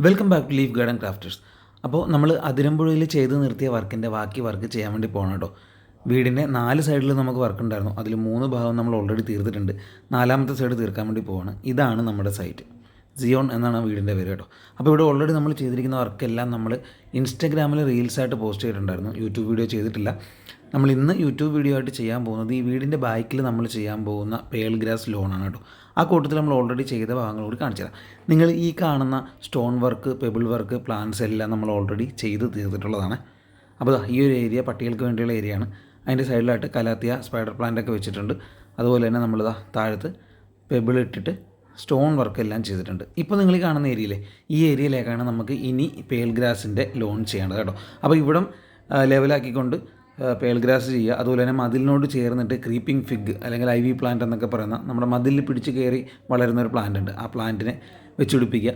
Welcome back to leaf garden crafters. അപ്പോൾ നമ്മൾ അതിരമ്പുഴയിൽ ചെയ്ത് നിർത്തിയ വർക്കിൻ്റെ ബാക്കി വർക്ക് ചെയ്യാൻ വേണ്ടി പോകണം കേട്ടോ. വീടിൻ്റെ 4 സൈഡിൽ നമുക്ക് വർക്ക് ഉണ്ടായിരുന്നു. അതിൽ 3 ഭാഗം നമ്മൾ ഓൾറെഡി തീർത്തിട്ടുണ്ട്. 4ാമത്തെ സൈഡ് തീർക്കാൻ വേണ്ടി പോവാണ്. ഇതാണ് നമ്മുടെ സൈറ്റ്. സിയോൺ എന്നാണ് വീടിൻ്റെ പേര് കേട്ടോ. അപ്പോൾ ഇവിടെ ഓൾറെഡി നമ്മൾ ചെയ്തിരിക്കുന്ന വർക്കെല്ലാം നമ്മൾ ഇൻസ്റ്റാഗ്രാമിൽ റീൽസായിട്ട് പോസ്റ്റ് ചെയ്തിട്ടുണ്ടായിരുന്നു. യൂട്യൂബ് വീഡിയോ ചെയ്തിട്ടില്ല. നമ്മൾ ഇന്ന് യൂട്യൂബ് വീഡിയോ ആയിട്ട് ചെയ്യാൻ പോകുന്നത് ഈ വീടിൻ്റെ ബാക്കിൽ നമ്മൾ ചെയ്യാൻ പോകുന്ന പേൾ ഗ്രാസ് ലോണാണ് കേട്ടോ. ആ കൂട്ടത്തിൽ നമ്മൾ ഓൾറെഡി ചെയ്ത ഭാഗങ്ങൾ കൂടി കാണിച്ചു തരാം. നിങ്ങൾ ഈ കാണുന്ന stone work, pebble work, plants എല്ലാം നമ്മൾ ഓൾറെഡി ചെയ്ത് തീർത്തിട്ടുള്ളതാണ്. അപ്പോൾ ഈ ഒരു ഏരിയ പട്ടികൾക്ക് വേണ്ടിയുള്ള ഏരിയയാണ്. അതിൻ്റെ സൈഡിലായിട്ട് കലാത്തിയ സ്പൈഡർ പ്ലാന്റൊക്കെ വെച്ചിട്ടുണ്ട്. അതുപോലെ തന്നെ നമ്മളിതാ താഴത്ത് പെബിൾ ഇട്ടിട്ട് സ്റ്റോൺ വർക്ക് എല്ലാം ചെയ്തിട്ടുണ്ട്. ഇപ്പോൾ നിങ്ങൾ ഈ കാണുന്ന ഏരിയയിലെ ഈ ഏരിയയിലേക്കാണ് നമുക്ക് ഇനി പേൾ ഗ്രാസിൻ്റെ ലോൺ ചെയ്യേണ്ടത് കേട്ടോ. അപ്പോൾ ഇവിടം ലെവലാക്കിക്കൊണ്ട് പേൾ ഗ്രാസ് ചെയ്യുക. അതുപോലെ തന്നെ മതിലിനോട് ചേർന്നിട്ട് ക്രീപ്പിംഗ് ഫിഗ് അല്ലെങ്കിൽ ഐവി പ്ലാന്റ് എന്നൊക്കെ പറയുന്ന നമ്മുടെ മതിലിൽ പിടിച്ച് കയറി വളരുന്നൊരു പ്ലാന്റ് ഉണ്ട്. ആ പ്ലാന്റിനെ വെച്ചുപിടിപ്പിക്കുക.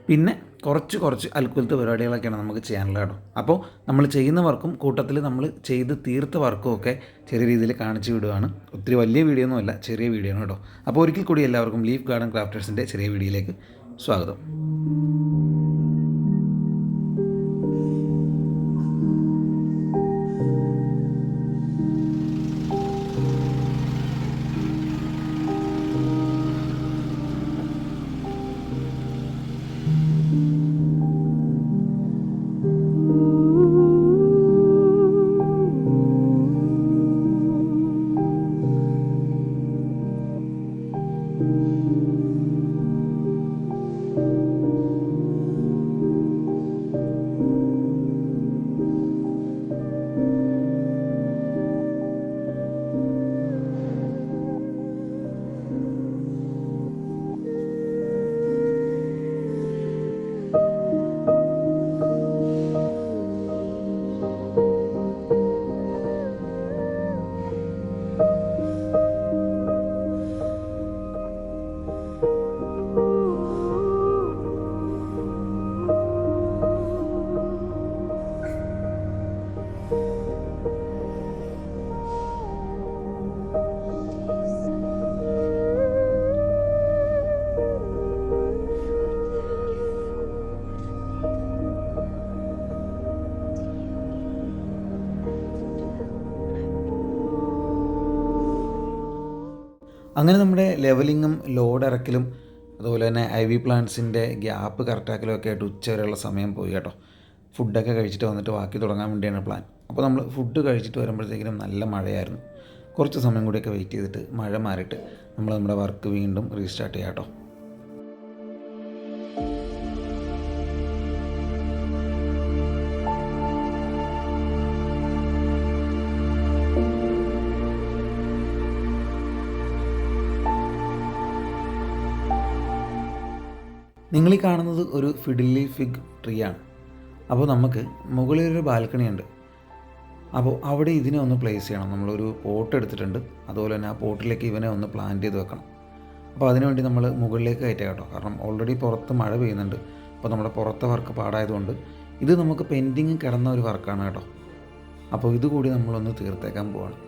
പിന്നെ കുറച്ച് അൽക്കുലത്തെ പരിപാടികളൊക്കെയാണ് നമുക്ക് ചെയ്യാനുള്ളത് കേട്ടോ. അപ്പോൾ നമ്മൾ ചെയ്യുന്ന വർക്കും കൂട്ടത്തിൽ നമ്മൾ ചെയ്ത് തീർത്ത വർക്കും ഒക്കെ ചെറിയ രീതിയിൽ കാണിച്ചു വിടുകയാണ്. ഒത്തിരി വലിയ വീഡിയോ ഒന്നുമല്ല, ചെറിയ വീഡിയോ ആണ് കേട്ടോ. അപ്പോൾ ഒരിക്കൽ കൂടി എല്ലാവർക്കും ലീഫ് ഗാർഡൻ ക്രാഫ്റ്റേഴ്സിൻ്റെ ചെറിയ വീഡിയോയിലേക്ക് സ്വാഗതം. അങ്ങനെ നമ്മുടെ ലെവലിങ്ങും ലോഡ് ഇറക്കലും അതുപോലെ തന്നെ ഐവി പ്ലാന്റ്സിൻ്റെ ഗ്യാപ്പ് കറക്റ്റാക്കലും ഒക്കെ ആയിട്ട് ഉച്ച വരെയുള്ള സമയം പോയി കേട്ടോ. ഫുഡൊക്കെ കഴിച്ചിട്ട് വന്നിട്ട് ബാക്കി തുടങ്ങാൻ വേണ്ടിയാണ് പ്ലാൻ. അപ്പോൾ നമ്മൾ ഫുഡ് കഴിച്ചിട്ട് വരുമ്പോഴത്തേക്കിനും നല്ല മഴയായിരുന്നു. കുറച്ച് സമയം കൂടിയൊക്കെ വെയിറ്റ് ചെയ്തിട്ട് മഴ മാറിയിട്ട് നമ്മൾ നമ്മുടെ വർക്ക് വീണ്ടും റീസ്റ്റാർട്ട് ചെയ്യാം കേട്ടോ. നിങ്ങളീ കാണുന്നത് ഒരു ഫിഡിലി ഫിഗ് ട്രീ ആണ്. അപ്പോൾ നമുക്ക് മുകളിലൊരു ബാൽക്കണി ഉണ്ട്. അപ്പോൾ അവിടെ ഇതിനെ ഒന്ന് പ്ലേസ് ചെയ്യണം. നമ്മളൊരു പോട്ട് എടുത്തിട്ടുണ്ട്. അതുപോലെ തന്നെ ആ പോട്ടിലേക്ക് ഇവനെ ഒന്ന് പ്ലാന്റ് ചെയ്ത് വെക്കണം. അപ്പോൾ അതിനുവേണ്ടി നമ്മൾ മുകളിലേക്ക് കയറ്റാം കേട്ടോ. കാരണം ഓൾറെഡി പുറത്ത് മഴ പെയ്യുന്നുണ്ട്. അപ്പോൾ നമ്മുടെ പുറത്തെ വർക്ക് പാടായതുകൊണ്ട് ഇത് നമുക്ക് പെൻഡിങ് കിടന്ന ഒരു വർക്കാണ് കേട്ടോ. അപ്പോൾ ഇതുകൂടി നമ്മളൊന്ന് തീർത്തേക്കാൻ പോവാണ്.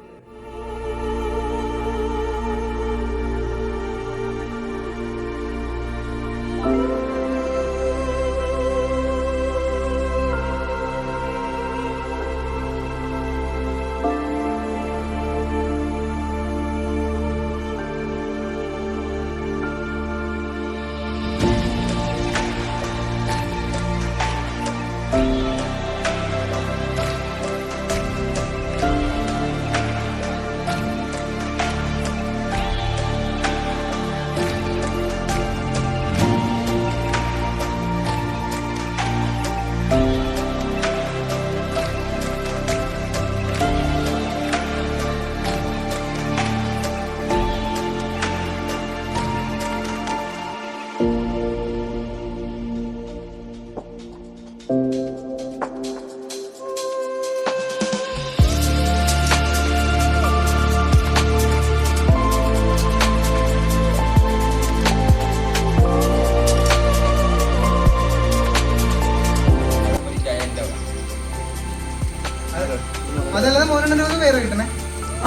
അതല്ലാതെ മോനെണ്ണം വേറെ കിട്ടണേ.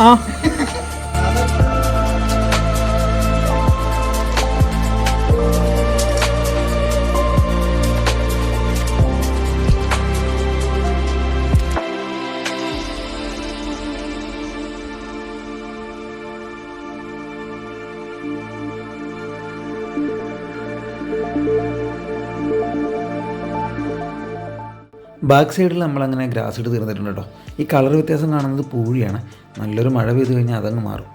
ആ ബാക്ക് സൈഡിൽ നമ്മളങ്ങനെ ഗ്രാസ് ഇട്ട് തീർന്നിട്ടുണ്ട് കേട്ടോ. ഈ കളർ വ്യത്യാസം കാണുന്നത് പൂഴിയാണ്. നല്ലൊരു മഴ പെയ്ത് കഴിഞ്ഞാൽ അതങ്ങ് മാറും.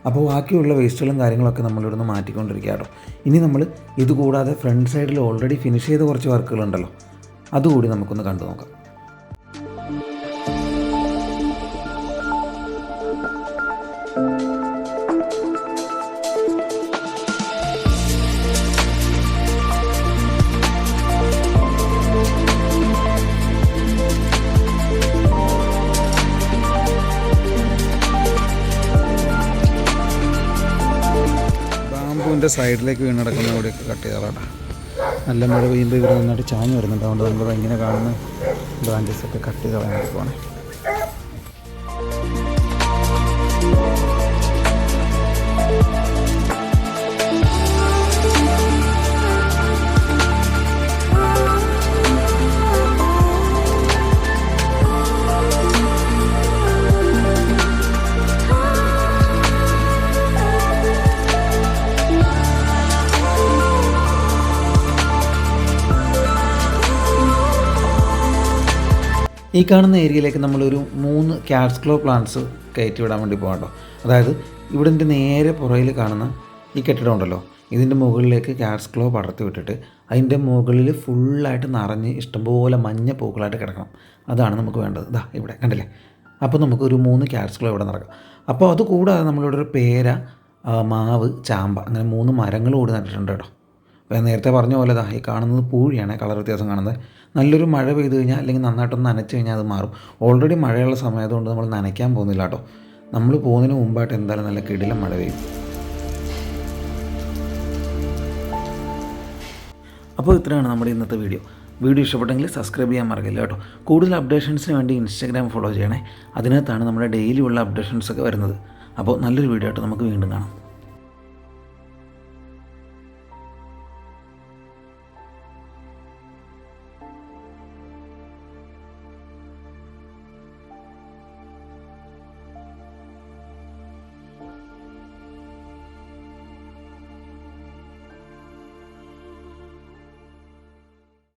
അപ്പോൾ ബാക്കിയുള്ള വേസ്റ്റുകളും കാര്യങ്ങളൊക്കെ നമ്മളിവിടുന്ന് മാറ്റിക്കൊണ്ടിരിക്കുക കേട്ടോ. ഇനി നമ്മൾ ഇതുകൂടാതെ ഫ്രണ്ട് സൈഡിൽ ഓൾറെഡി ഫിനിഷ് ചെയ്ത കുറച്ച് വർക്കുകളുണ്ടല്ലോ, അതുകൂടി നമുക്കൊന്ന് കണ്ടു നോക്കാം. ബാമ്പുവിൻ്റെ സൈഡിലേക്ക് വീണ് കിടക്കുന്ന ഇവിടെയൊക്കെ കട്ട് ചെയ്യാറാണ്. നല്ല മഴ പെയ്യുമ്പോൾ ഇവിടെ നന്നായിട്ട് ചാഞ്ഞ് വരുന്നുണ്ട്. അതുകൊണ്ട് നമ്മൾ ഇങ്ങനെ കാണുന്ന ബ്രാഞ്ചസൊക്കെ കട്ട് ചെയ്ത് കളയാൻ പോവാണ്. ഈ കാണുന്ന ഏരിയയിലേക്ക് നമ്മളൊരു 3 ക്യാറ്റ്സ് ക്ലോ പ്ലാന്റ്സ് കയറ്റി വിടാൻ വേണ്ടി പോകാം കേട്ടോ. അതായത് ഇവിടെ എൻ്റെ നേരെ പുറകിൽ കാണുന്ന ഈ കെട്ടിടം ഉണ്ടല്ലോ, ഇതിൻ്റെ മുകളിലേക്ക് ക്യാറ്റ്സ് ക്ലോ പടർത്തി വിട്ടിട്ട് അതിൻ്റെ മുകളിൽ ഫുള്ളായിട്ട് നിറഞ്ഞ് ഇഷ്ടംപോലെ മഞ്ഞ പൂക്കളായിട്ട് കിടക്കണം. അതാണ് നമുക്ക് വേണ്ടത്. ഇതാ ഇവിടെ കണ്ടില്ലേ. അപ്പോൾ നമുക്കൊരു 3 ക്യാറ്റ്സ് ക്ലോ ഇവിടെ നടക്കാം. അപ്പോൾ അതുകൂടാതെ നമ്മളിവിടെ ഒരു പേര, മാവ്, ചാമ്പ അങ്ങനെ 3 മരങ്ങൾ കൂടി നട്ടിട്ടുണ്ട് കേട്ടോ. അപ്പോൾ നേരത്തെ പറഞ്ഞ പോലെ ഈ കാണുന്നത് പൂഴിയാണ്, കളർ വ്യത്യാസം കാണുന്നത്. നല്ലൊരു മഴ പെയ്ത് കഴിഞ്ഞാൽ അല്ലെങ്കിൽ നന്നായിട്ടൊന്ന് നനച്ച് കഴിഞ്ഞാൽ അത് മാറും. ഓൾറെഡി മഴയുള്ള സമയത്തുകൊണ്ട് നമ്മൾ നനയ്ക്കാൻ പോകുന്നില്ല കേട്ടോ. നമ്മൾ പോകുന്നതിന് മുമ്പായിട്ട് എന്തായാലും നല്ല കിടിലം മഴ പെയ്യും. അപ്പോൾ ഇത്രയാണ് നമ്മുടെ ഇന്നത്തെ വീഡിയോ. വീഡിയോ ഇഷ്ടപ്പെട്ടെങ്കിൽ സബ്സ്ക്രൈബ് ചെയ്യാൻ മറക്കില്ല കേട്ടോ. കൂടുതൽ അപ്ഡേഷൻസിന് വേണ്ടി ഇൻസ്റ്റാഗ്രാം ഫോളോ ചെയ്യണേ. അതിനകത്താണ് നമ്മുടെ ഡെയിലി ഉള്ള അപ്ഡേഷൻസൊക്കെ വരുന്നത്. അപ്പോൾ നല്ലൊരു വീഡിയോ ആയിട്ട് നമുക്ക് വീണ്ടും കാണാം.